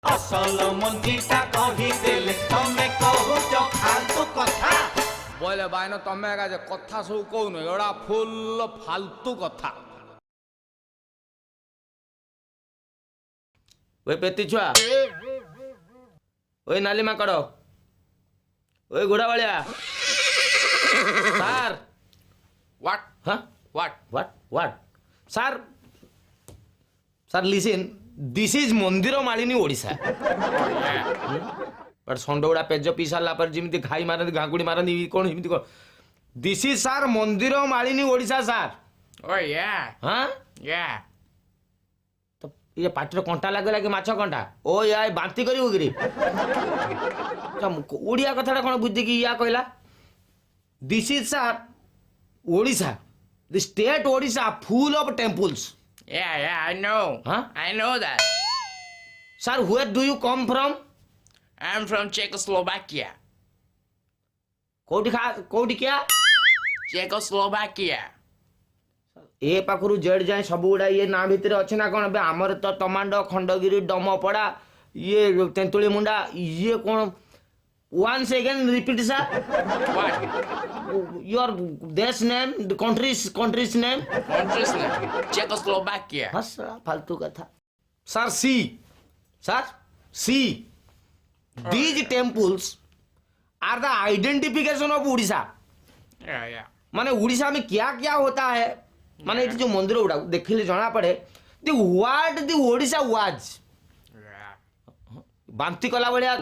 असल मंजीटा कही देले तमे कहूच फालतू कथा बोले बाइन तमे एका जे कथा सब कहून एड़ा फुल फालतू कथा। ओए पेती छुआ, ओए नाली माकड़, ओए घोड़ा वालिया सर व्हाट हाँ what sir sir listen this is mandir Malini Odisha but संडगुड़ा पेज पी सारा पर जमी घाई मारती घाकुड़ी मारती कौन एमती कौन दिस इज सार मंदिर मालिनी ओडिशा सार हाँ तो ये पाटर कंटा लगे लगे माछ कंटा ओ या बांती करी ओडिया कथा कौन बुझी कि या कहला दिस इज सार Odisha the state Odisha full of temples. Yeah, I know. Huh? I know that. Sir, where do you come from? I'm from Czechoslovakia. कोडी क्या Czechoslovakia. ए पाखरु जेड जाए सब गुड़ा ये ना भितर अच्छे ना कौन बे आमर तो टमांड खंडगिरी डमपड़ा ये तेंतुली मुंडा ये कौन once again repeat sir What? your देश name the country's name Country's name? Czechoslovakia. हस फालतू कथा sir see these temples are the identification of Odisha Yeah. माने उड़ीसा में क्या क्या होता है माने ये जो मंदिर उड़ा देखिले जना पड़े दी what the Odisha was Yeah. बांती कला बड़िया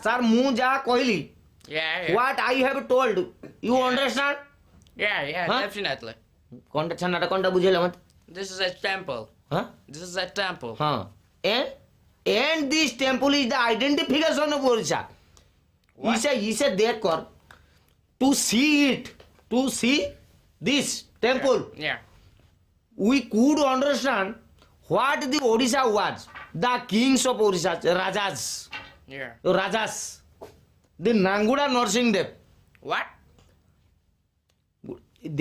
सर मु जा कहली Yeah. What I have told you understand Yeah, Huh? definitely. कोनटा छन्नाटा कोनटा बुझेला मत This is a temple. हां This is a temple. हां and this temple is the identification of Odisha इसे देख कर to see this temple Yeah. we could understand what the Odisha was. The kings of Odisha, Yeah. Rajas, the Nanguda Narsinghdev. What?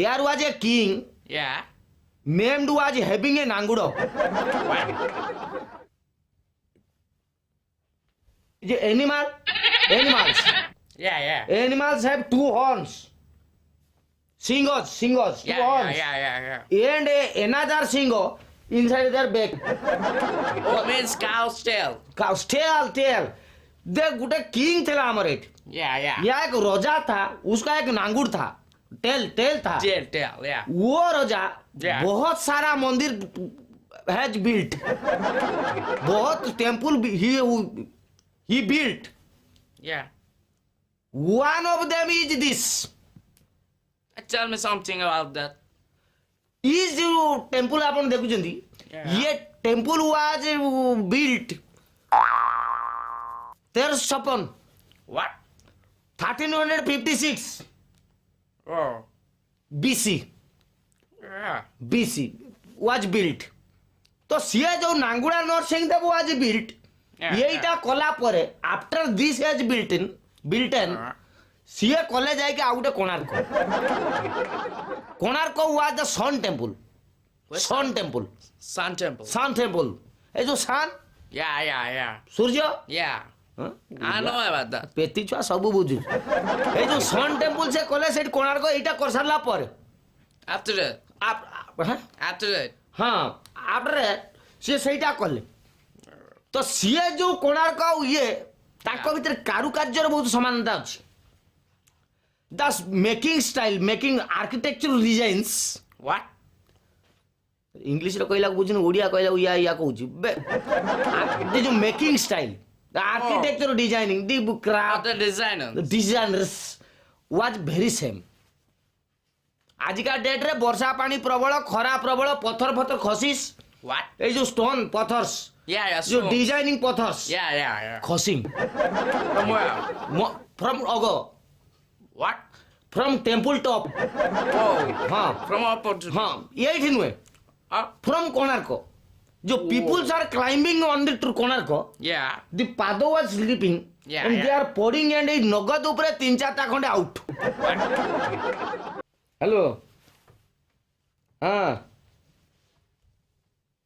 There was a king Yeah. named was having a Nanguda. What? The animals Yeah. have two horns. Singers, two horns. Yeah. And another singer inside their back. Oh, means cow's tail. Cow's tail. They Gute king थे हमारे Yeah. या एक रोजा था उसका एक नांगुर था tell था Tail, yeah. वो रोजा Yeah. बहुत सारा मंदिर हैज बिल्ट बहुत temple he built Yeah. One of them is this Tell me something about that. Is जो टेम्पल आपण देखुचंदी Yeah. ये temple was built 1356 What? 1356 Oh. BC Yeah. was built तो सीए जो नांगुड़ा Narsingh Dev was built Yeah, यहीटा कला परे after this has built in सीए कले जाए कि आउटे Konark was the sun temple Sun temple. ए जो सन Yeah. सूर्य Yeah. हाँ? I know about that. पेती छुआ सब बुझु ए जो सन टेम्पल से कले सेठ कोणार्क एटा कर सारला पर After that. After that. हाँ आफ्टर से सेटा कले तो सीए जो कोणार्क ये ताको भीतर कारुकार्यर बहुत समानता अछि the making architecture designs What? English रे कहला बुझिन ओडिया कहला या कहूची द जो making style the architecture designing the craft The designer. Designers was very same आजिका डेट रे वर्षा पानी प्रबल खरा प्रबल पत्थर खसीस What? ए जो स्टोन पत्थर्स Yeah. जो So. डिजाइनिंग पत्थर्स Yeah. खसिंग From where? फ्रॉम अगो What? From temple top Oh. हाँ From upper to. हाँ यही नुहे Up. फ्रॉम कोणार्क जो peoples are climbing on the Konark Yeah. The पादो was sleeping Yeah, and they yeah. Are पोडिंग एंड ए नगद ऊपर 3-4टा खंडे आउट हेलो हाँ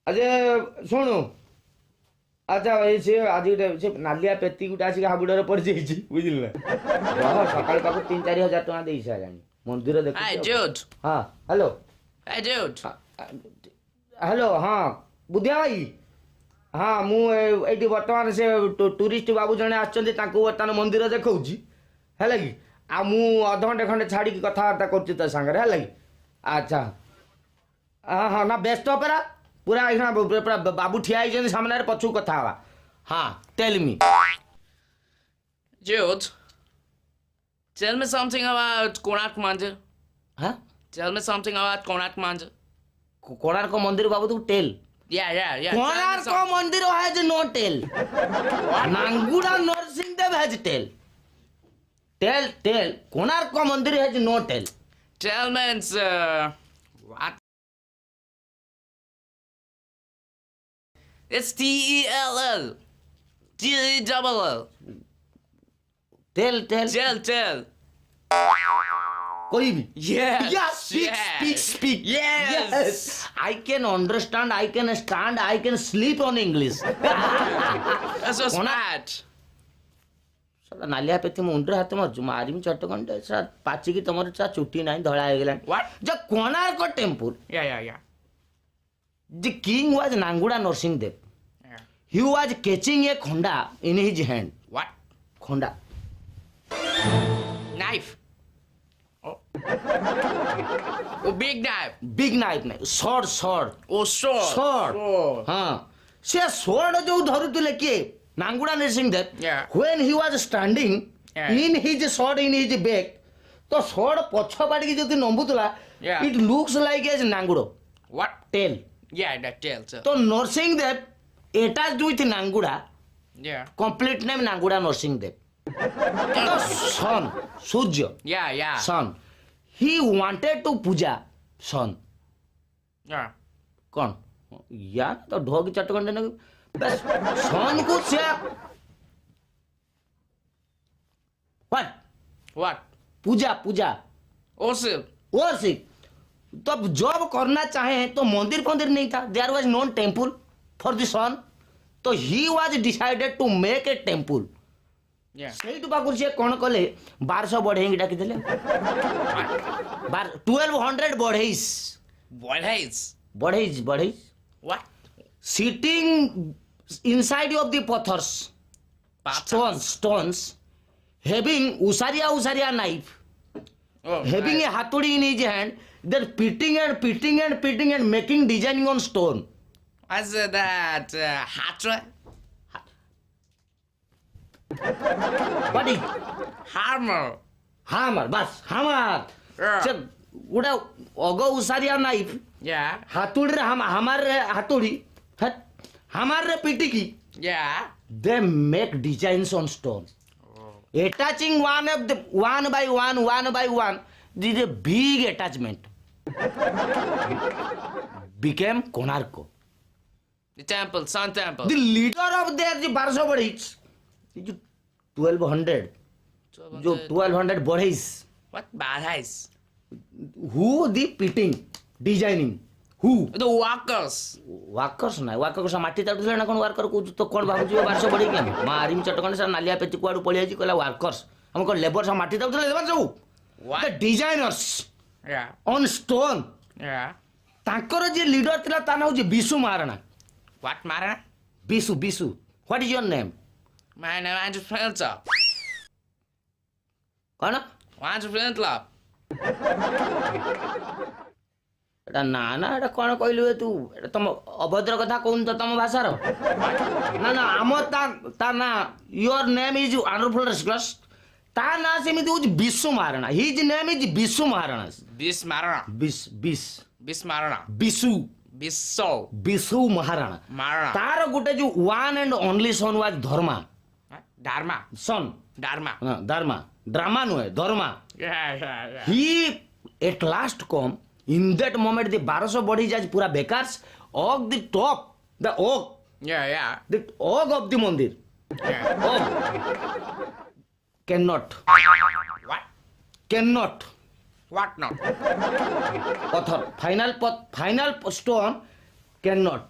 अजय सुनु আচ্ছা এই সে আজ গোটে সে নালিয়া পেতি গোটে আসিকি হাବୁଡ଼ରେ ପଡ଼ିଯାଇଛି ବୁଝିଲେ ନା ସକାଳୁ ତାକୁ 3-4 ହଜାର ଟଙ୍କା ଦେଇ ସାରିଲାଣି ମନ୍ଦିର Hey, ଦେଖୁଛି dude. ହଁ ହ୍ୟାଲୋ Hey, dude. ହ୍ୟାଲୋ ହଁ ବୁଦ୍ଧିଆ ଭାଇ ହଁ ମୁଁ ଏଇଠି ବର୍ତ୍ତମାନ ସେ ଟୁରିଷ୍ଟ ବାବୁ ଜଣେ ଆସିଛନ୍ତି ତାଙ୍କୁ ବର୍ତ୍ତମାନ ମନ୍ଦିର ଦେଖାଉଛି ହେଲା କି ଆଉ ମୁଁ ଅଧଘଣ୍ଟେ ଖଣ୍ଡେ ଛାଡ଼ିକି କଥାବାର୍ତ୍ତା କରୁଛି ତା ସାଙ୍ଗରେ ହେଲା କି ଆଚ୍ଛା ହଁ ହଁ ନା ବ୍ୟସ୍ତ ପରା ପୁରା ଏଇନା ପୁରା ବାବୁ ଠିଆ ହେଇଛନ୍ତି ସାମ୍ନାରେ ପଛକୁ କଥା ହେବା ହଁ tell me Dude. Tell me something about Konark Mandir. ହଁ Tell me something about Konark Mandir. Konark ମନ୍ଦିର ବାବୁ ତୁ tell Yeah. Tell me Konark something. Mandir has no tell ନାଙ୍ଗୁଡା Narasimhadeva has tell tell Konark mandir has no tell Tell me it's, what? It's T-E-L-L. T-E-double-L. Tell Tell. କହିବି Yes. Yeah, speak. Yes. I can understand, I can stand, I can sleep on English. That's so Konark- smart. ସାଲା ନାଲିଆ ପେତି ମୁଣ୍ଡରେ ହାତ ମାରୁଛୁ ମାରିମି ଚଟକଣ୍ଡେ sir ପାଚିକି ତମର ଚୁଟି ନାହିଁ ଧଳା ହେଇଗଲାଣି What? ଯେ Konark temple Yeah. The king was Nanguda Narsinghdev. Yeah. He was catching a khonda in his hand. What? Khonda. Knife. Oh, big knife. Big knife नहीं sword. Oh, sword. हाँ से sword जो धरुଥିଲେ କିଏ ନାଙ୍ଗୁଡା Narasimha Deva Yeah. when he was standing Yeah. in his sword in his back ତ sword ପଛ ପାଡ଼ିକି ଯଦି ନମ୍ବୁଥିଲା Yeah. it looks like as ନାଙ୍ଗୁଡ଼ What? tail Yeah, that tail. ତ Narasimha Deva attached with ନାଙ୍ଗୁଡା Yeah. complete name ନାଙ୍ଗୁଡା Narasimha Deva ତ son Surya Yeah. son he wanted to Puja son Yeah. कौन यार तो ढोक चटकंडे ने बस सोन को से व्हाट पूजा Oh, sir. और सी तब जॉब करना चाहे तो मंदिर फंदिर नहीं था there was none temple for the sun तो he was decided to make a temple Yeah. ସେଇଠୁ ପାଖରୁ ସେ କ'ଣ କଲେ 1200 ବଢେଇକି ଡାକିଦେଲେ 1200 ବଢେଇସ୍ ବଢେଇସ୍ What? sitting inside of the pathars stones having usaria knife Oh, having a haturi in his hand then pitting and making designing on stone What's that? Hatra? what is Hammer. hammer bas hammer Yeah. ସେ ଗୋଟେ ଅଗ ଉସାରିଆ knife Yeah. ହାତୁଡ଼ିରେ ହାମାରରେ ହାତୁଡ଼ି ହାମାରରେ ପିଟିକି Yeah. they make designs on stone attaching one by one this is a big attachment became Konarko The temple, Sun Temple. the leader of their the 1200 बढ़ईस जो 1200 जो 1200 बढ़ईस What bad eyes? who the pitting designing who The walkers. Walkers ना walkers माटी ताडुଥିଲେ ନା କଣ worker କହୁଛୁ ତ କଣ ଭାବୁଛୁ 1200 बढ़ई के मारिम चटकन से नालिया पेची कुआडू पळि आइची कहला वर्कर्स हम को लेबर से माटी ताडुଥିଲେ लेबर सब What? the designers Yeah. on stone Yeah. ତାଙ୍କର ଯେ ଲିଡର ଥିଲା ତା ନାଁ ହଉଛି Bishu Maharana What matter? Bishu what is your name My name is Andrew Flintlop. କଣ Andrew Flintlop. ଏଟା ନା ଏଟା କଣ କହିଲୁ ତୁ ଏଟା ତମ ଅଭଦ୍ର କଥା କହୁନ ତ ତମ ଭାଷାର ନା ଆମ ତା ନା your name is Androflores ତା ନାଁ ସେମିତି ହଉଛି Bishu Maharana his name is Bishu Maharana Bismarana. Bismarana. Bishu Bisso. Bishu Maharana Marana. ତାର ଗୋଟେ ଯୋଉ one and only son was Dharma What? Dharma. son Dharma. Dharma drama ନୁହେଁ ଧର୍ମା Yeah. he at last come in that moment the 1200 body judge pura bekars og the top the og Yeah. the og of the mandir Yeah. og cannot What now? author final stone cannot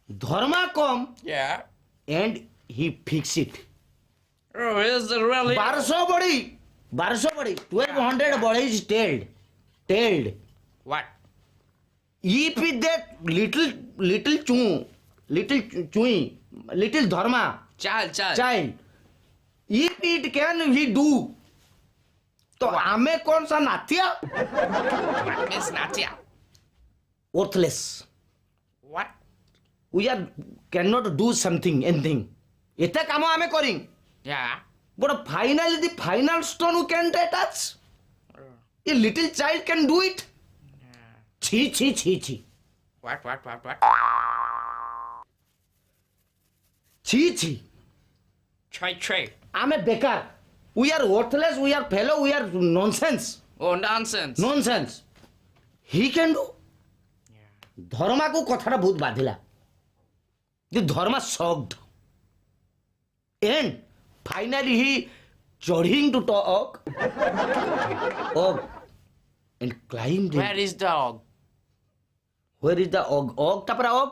Dharma come Yeah. and he fix it. Oh, is it really? 1200 body. 1200 body. 1200 body is tailed. Tailed. What? If it that little dharma Child. child, if it can he do, तो आमे कौन सा Nathiya? What means Natia? Worthless. What? We are cannot do something, anything. एते काम आमे करिंग. Yeah. But finally the final stone we can't attach. A little child can do it. Chi. What? Chi. Try. I'm a bekar. We are worthless, we are fellow, we are nonsense. Oh, nonsense. Nonsense. He can do. Yeah. ଧର୍ମା କୁ କଥାଟା ବହୁତ ବାଧିଲା. The Dharma shocked. And finally he chading to talk. And climbed Where it. is the og? Where is the og? Og tapra og.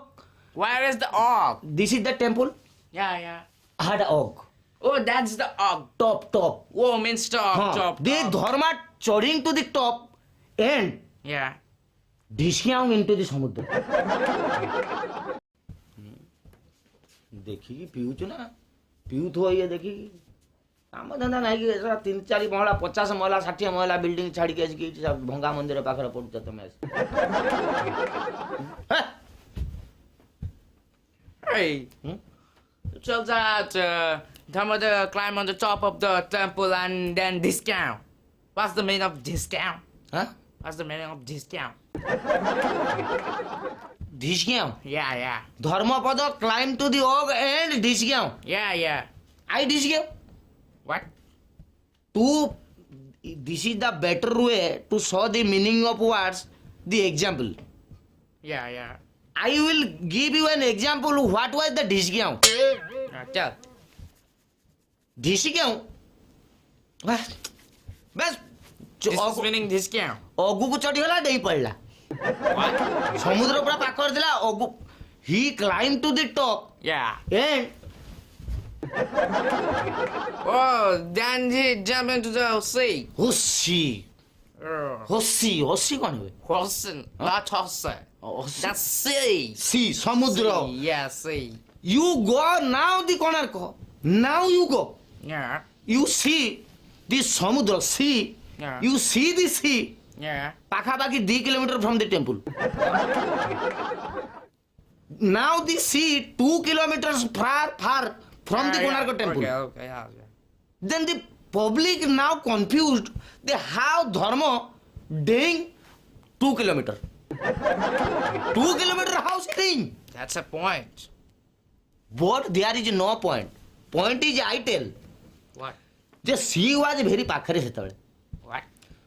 Where is the og? This is the temple. Yeah. Had og. Oh, that's the og. Top. Oh, means top. The Dharma chading to the top and Yeah. ढिसियाऊं into the ସମୁଦ୍ର. ଦେଖିକି ପିଉଛୁ ନା ପିଉଥିବ ଇଏ ଦେଖିକି କାମ ଧନ୍ଦା ନାହିଁ କି 3-4 ମହଲା 50 ମହଲା 60 ମହଲା ବିଲ୍ଡିଂ ଛାଡ଼ିକି ଆସିକି ଏଇଠି ଭଙ୍ଗା ମନ୍ଦିର ପାଖରେ ପଡୁଛ ତମେ ଆସି. Hey. So that Dharma climb on the top of the temple and then discount. What's the meaning of discount? ହଁ What's the meaning of discount? ଢିସିଆଉଁ Yeah. Dharmapada climb to the og and ଢିସିଆଉଁ Yeah. I ଢିସିଆଉଁ What? this is the better way to show the meaning of words, the example. Yeah. I will give you an example what was the ढिसिआऊं. Tell. ढिसिआऊं बस This is meaning discount. ଅଗୁକୁ ଚଢିଗଲା ଡେଇଁ ପଡିଲା. What? ସମୁଦ୍ର ପୁରା ପାଖରେ ଥିଲା ଅଗୁ he climbed to the top Yeah. and Oh, then he jumped into the sea. hoshi କଣ ହୁଏ? Horse, not horse. That's sea. sea ସମୁଦ୍ର. Yeah, sea. You go now the Konark. Now you go. Yeah. You see the ସମୁଦ୍ର sea. Yeah. You see the sea. Yeah. ପାଖାପାଖି 2 kilometers from the temple. Now the sea 2 kilometers far from the Konark temple. Okay. Yeah. Then the public now confused the how dharma doing 2 kilometer. 2 kilometer how doing? That's a point. But there is no point. Point is I tell. What? The sea was very ପାଖରେ ସେତେବେଳେ. What?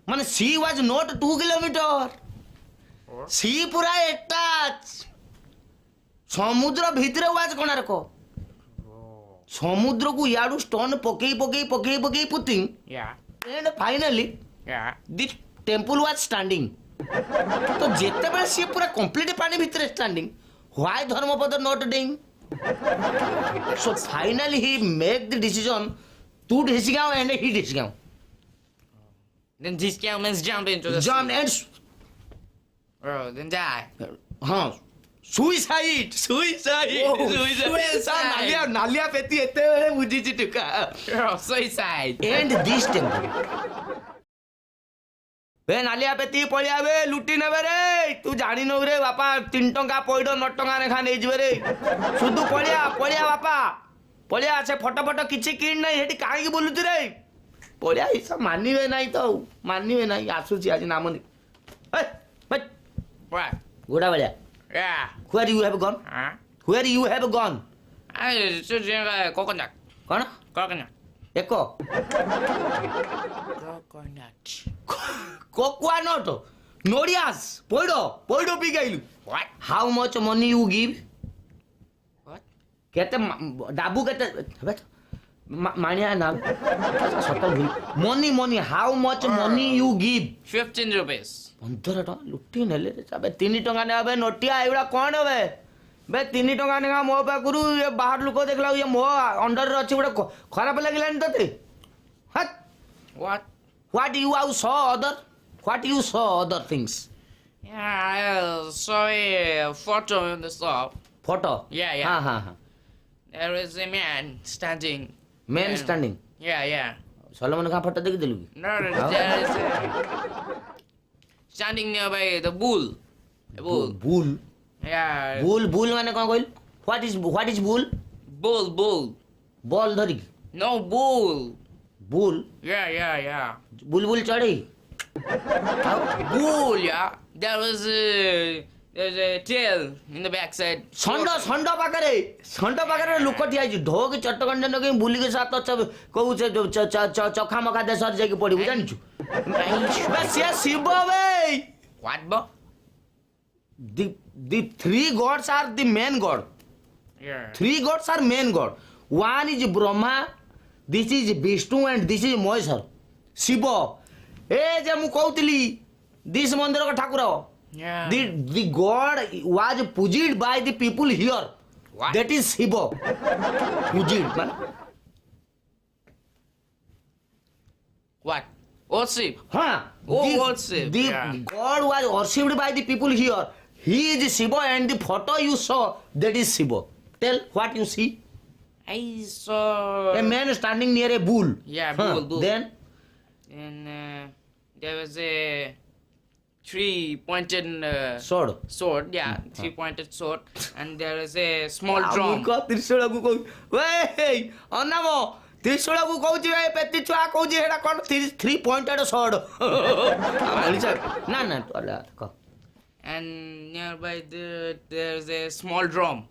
ମାନେ sea was not 2 kilometer. Or? sea ପୁରା attached. ସମୁଦ୍ର ଭିତରେ was Konark. ସମୁଦ୍ରକୁ ଇଆଡୁ stone ପକେଇ putting Yeah. and finally Yeah. the temple was standing. ତ ଯେତେବେଳେ ସିଏ ପୁରା କମ୍ପ୍ଲିଟ ପାଣି ଭିତରେ standing, why Dharmapada not doing? So finally he make the decision to ଢିସିଗାଁও and he ଢିସିଗାଁও. Then discount means jump into the John sea. and Oh, then die. ହଁ suicide. ନାଲିଆ ପେତି ଏତେବେଳେ ବୁଝିଛି ଟୁକା. Oh, suicide. And this temple. ବେ ନାଲିଆ ପେତି ପଳିଆବେ ଲୁଟି ନେବେ ରେ. ତୁ ଜାଣିନୁ ରେ ବାପା 3 ଟଙ୍କା ପଇଡ଼ 9 ଟଙ୍କା ଲେଖା ନେଇଯିବେ ରେ. শুধু ପଳିଆ ବାପା ପଳିଆ ସେ ଫଟୋ କିଛି କିଣି ନାହିଁ ସେଠି କାହିଁକି ବୁଲୁଛୁ ରେ. ପଳିଆ ହିସାବ ମାନିବେ ନାହିଁ ତ ମାନିବେ ନାହିଁ. ଆସୁଛି ଆଜି ନାମ What? ଗୋଡ଼ା ଭଳିଆ. Yeah. Where you have gone? Huh? Where you have gone? I should drink coconut. କ'ଣ Coconut. ଏକ Coconut. କୋକୁଆ ନଟ ନଡ଼ିଆସ୍ ପଇଡ଼ ପିଇକି ଆଇଲୁ. What? How much money you give? What? କେତେ ଡାବୁ କେତେ ମାଣିଆ ନା ସତ ଭୁଲ. money how much money you give? 15 rupees. 15 ଟଙ୍କା ଲୁଟି ନେଲେ 3 ଟଙ୍କା ନେବେ ନଟିଆ ଏଗୁଡ଼ା କ'ଣ ବେ বে 3 ଟଙ୍କା ନେଖା ମୋ ପାଖରୁ ଏ ବାହାର ଲୋକ ଦେଖିଲା ଇଏ ମୋ ଅଣ୍ଡରରେ ଅଛି ଗୋଟେ ଖରାପ ଲାଗିଲାନି ତତେ ହଟ୍ What? ହ୍ୱାଟ୍ ୟୁ ଆଉ saw other what you saw other things Yeah, I saw a photo in the shop. Photo Yeah, yeah. ହଁ ହଁ ହଁ There is a man standing. Main Yeah. Standing Yeah, yeah. Salman Khan photo ଦେଖିଥିଲୁ କି No, there is a standing nearby the bull. A bull. ବୁଲ୍ Yeah. ବୁଲ୍ ମାନେ କ'ଣ କହିଲୁ ହ୍ୱାଟ୍ ଇଜ୍ ବୁଲ୍ Bull. ବଲ୍ ଧରିକି No, bull. ବୁଲ୍ Yeah. ବୁଲ୍ ଚଢ଼େଇ Bull, yeah. There's a tail in the backside. ଷଣ୍ଢ ପାଖରେ ଲୋକ ଠିଆ ହେଇଛି ଢୋକି ଚଟକଣ୍ଡ ନଗେଇ ବୁଲିକି ସାତ କହୁଛେ ଚଖା ମଖା ଦେଶରେ ଯାଇକି ପଡିବୁ ଜାଣିଛୁ ବେ ସିଏ ଶିବ ବେ What, bo? the three gods are the main god Yeah. three gods are main god one is Brahma this is Vishnu and this is Maheshwar Shiva ଏ ଯେ ମୁଁ କହୁଥିଲି ଦିଶ ମନ୍ଦିର ଠାକୁର Yeah. The god was pujied by the people here. What? That is Shiva. Pujied, man. What? Worship. Huh? Oh, the, worship, The yeah. god was worshipped by the people here. He is Shiva, and the photo you saw, that is Shiva. Tell what you see. I saw. A man standing near a bull. Yeah, Huh. bull. Then And there was a three-pointed sword. Yeah, three-pointed sword, and there is a small drum. ତ୍ରିଶୂଳକୁ କହୁ Wei Anam ତ୍ରିଶୂଳକୁ କହୁଛି ଏ ପେତି ଛୁଆ କହୁଛି ଏଇଟା କ'ଣ 3-pointed sword ନା କହ And nearby there's a small drum.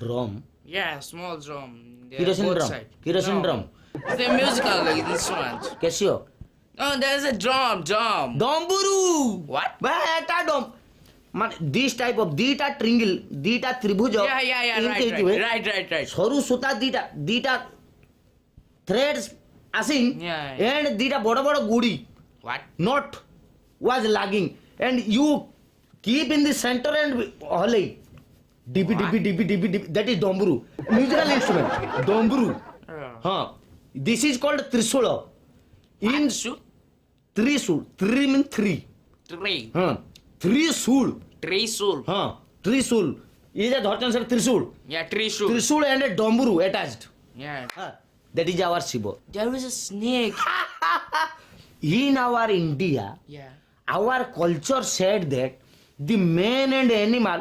Drum Yeah, small drum. They're Kerosene both drum. side. Kerosene No. drum. It's a musical instrument. Casio No, there's a drum. Damburu What? ବା ଏଟା ଡମ୍ ମାନେ this type of ଦିଟା ଟ୍ରିଙ୍ଗିଲ୍ ଦିଟା ତ୍ରିଭୁଜ Yeah, ଏମିତି ହେଇଥିବେ। right. ସରୁ ସୂତା ଦିଟା threads ଆସିଂ Yeah. and ଦିଟା ବଡ଼ ବଡ଼ ଗୁଡ଼ି What? knot was lagging and you keep in the center and ହଲେଇ DP that is ডম্বরু musical instrument ডম্বরু ହଁ this is called ত্রিশূল in Shoot? ত্রিশূল 3 mean 3 Three. ହଁ ত্রিশূল Trisul. ହଁ ত্রিশূল ଇଏ ଯେ ଧରିଛନ୍ତି ସେଟା ତ୍ରିଶୂଳ Yeah, Trisul. Trishul and a Dambaru attached Yeah. that is our Shiva There is a snake. in our India Yeah. our culture said that the man and animal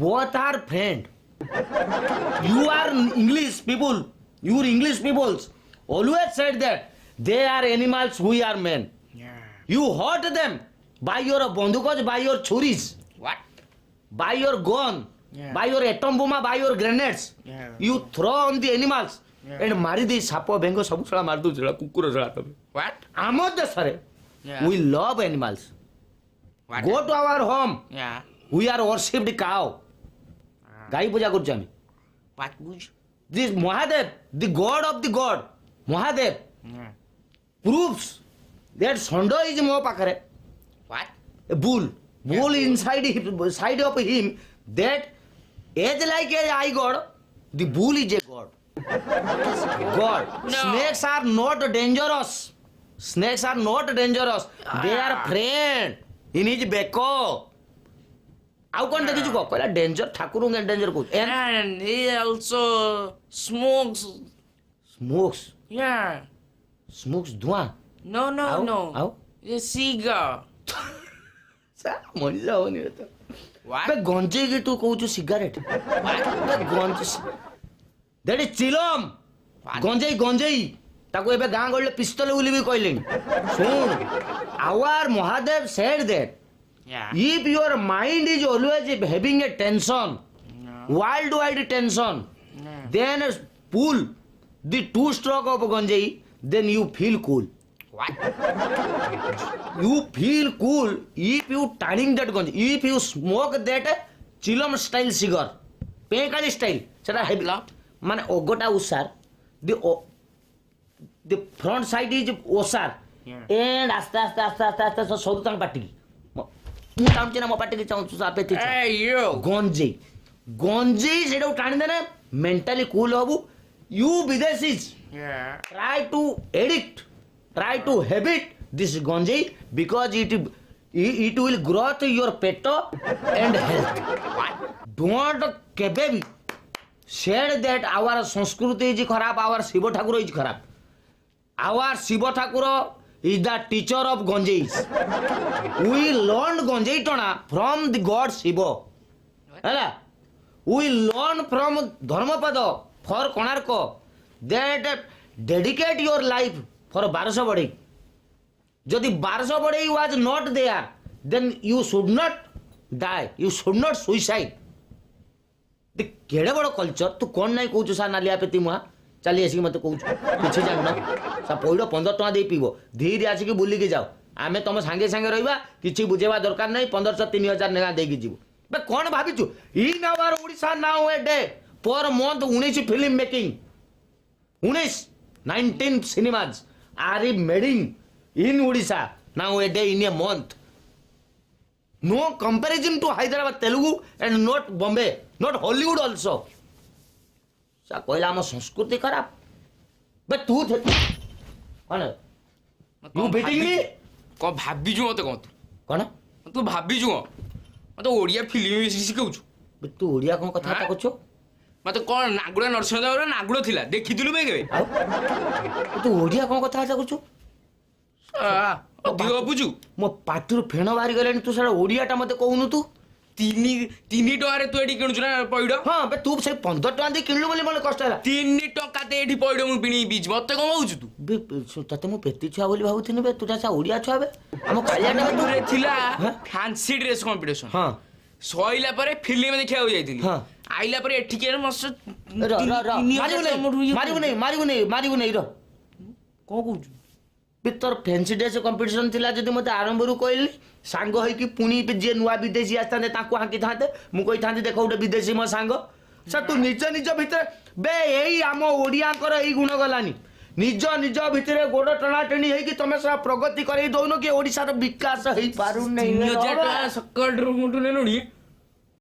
both are friend you are English peoples always said that they are animals we are men Yeah. you hurt them by your bandukos by your churis What? by your gun Yeah. by your atom bomb by your grenades Yeah. you throw on the animals Yeah. and ମାରି ଦେଇ ସାପ ବେଙ୍ଗ ସବୁ ଛଡ଼ା ମାରି ଦେଉଛ କୁକୁର ଛଡ଼ା ତମେ What? ଆମ ଦେଶରେ Yeah. we love animals What? go to our home Yeah. we are worshipped cow ଗାଈ ପୂଜା କରୁଛୁ ଆମେ What bush? this Mahadev the god of the god Mahadev Yeah. proves that ଷଣ୍ଢ is ମୋ ପାଖରେ What? a bull inside side of him that as like a I god the bull is a god god No. snakes are not dangerous they are friend in his beko ଆଉ କ'ଣ ଦେଖିଛୁ କହ କହିଲା danger ଠାକୁରଙ୍କୁ danger କହୁଛୁ And he also smokes. Yeah. ସ୍ମୋକ୍ସ ଧୂଆଁ No. ଆଉ The cigar. ମଣିଷ ହବନି ଏ ତ What? ବେ ଗଞ୍ଜେଇକି ତୁ କହୁଛୁ ସିଗାରେଟ ଦ୍ୟାଟ୍ ଇଜ୍ ଚିଲମ ଗଞ୍ଜେଇ ତାକୁ ଏବେ ଗାଁ ଗହଳିରେ ପିସ୍ତଲ ବୋଲି ବି କହିଲେଣି ଶୁଣ our Mahadev said that Yeah. if your mind is always having a tension worldwide tension then pull the 2 stroke of ganjai then you feel cool What? if you turning that ganjai if you smoke that chilam style cigar pekali style seta heavy mane ogota usar the front side is osar and asta ସବୁ ତାଙ୍କ ପାଟିକି ମୁଁ ଚାହୁଁଛି ନା ମୋ ପାଟିକି ଚାହୁଁଛୁ ଆପେ Hey, you. ଗଞ୍ଜେଇ ଗଞ୍ଜେଇ ସେଇଟାକୁ ଟାଣିଦେଲେ ମେଣ୍ଟାଲି କୁଲ ହବୁ you ବିଦେଶୀଜ Yeah. try to addict, try to habit this ganjai because it will growth your pet and health. Don't kebe bhi said that our Sanskriti is kharap, our Shiva Thakur is kharap. Our Shiva Thakur is the teacher of ganjais. We learned ganjai tana from the god Shiva. Hala? We learn from Dharmapada for Konarka. That dedicate your life for 1200 Badai. Jodi 1200 Badai was not there, then you should not die. You should not suicide. The केड़े बड़ culture तू कौन नहीं कहू सा नालिया पेती मुआ चली आसिक मत कहू किछि जान सा पइडो 15 टका दे पीबो धीरे आसिक बुली के जाओ आमे तुम सांगे सांगे रहिबा किछि बुझेबा दरकार नहीं 1500 3000 नेगा देकी जीवो बे कौन भाबिचु in our Odisha now a day per month 19 film making 19 cinemas are made in Odisha now a day in a month. No comparison to Hyderabad, Telugu and not Bombay, not Hollywood also. सा कहला हम संस्कृति खराब बे तू कौन you betting मी कौन भाबिजु मते कौन कौन तू भाबिजु मते ओडिया फिल्म शिखाउछु बे तू ओडिया कौन कथा ता कछो मते कौन नागुड़ा नरसिंहदेव नागुड़ थिला देखिदिलु बे केबे तू ओडिया कौन कथा ता कछो दियो बुझु मो पाटिरु फेण बाहरी गलेनी तू सारा ओडियाटा मते कहूनु तू तीन टकारे तू एठी किणुछु ना पइडो हाँ बे तू से 15 टका दे किणलु बोली मोले कष्ट होला 3 टका ते एठी पइडो मु पिणी बीच मते कम होउछु तू बे तते मु पेती छुआ बोली भाबुथिनी बे तू सा ओडिया छुआ बे हम कालियाटा तू रे थिला फैंसी ड्रेस कंपटीशन हाँ सइला परे फिल्म देखिया हो जाइतिली हाँ आइला परे एठी के मस्त मारिबु नहीं रो को कहूछु तोर फैंसी ड्रेस कंपटीशन थिला जदि मते आरंभ रु कहली सांग होई कि पुनी जे नुआ विदेशी आस्ताने ताको हांकी थाते मु कहि थांती देखो उठे विदेशी मो सांग स तू निज निज भीतर बे एई आम ओडिया कर एई गुण गलानी निज निज भीतर गोड़ टणा टणी हेई कि तमे सा प्रगति करई दोनो कि ओडिसा रो विकास हेई पारु नै 3000 टका सकल रू मुटु ने नोडी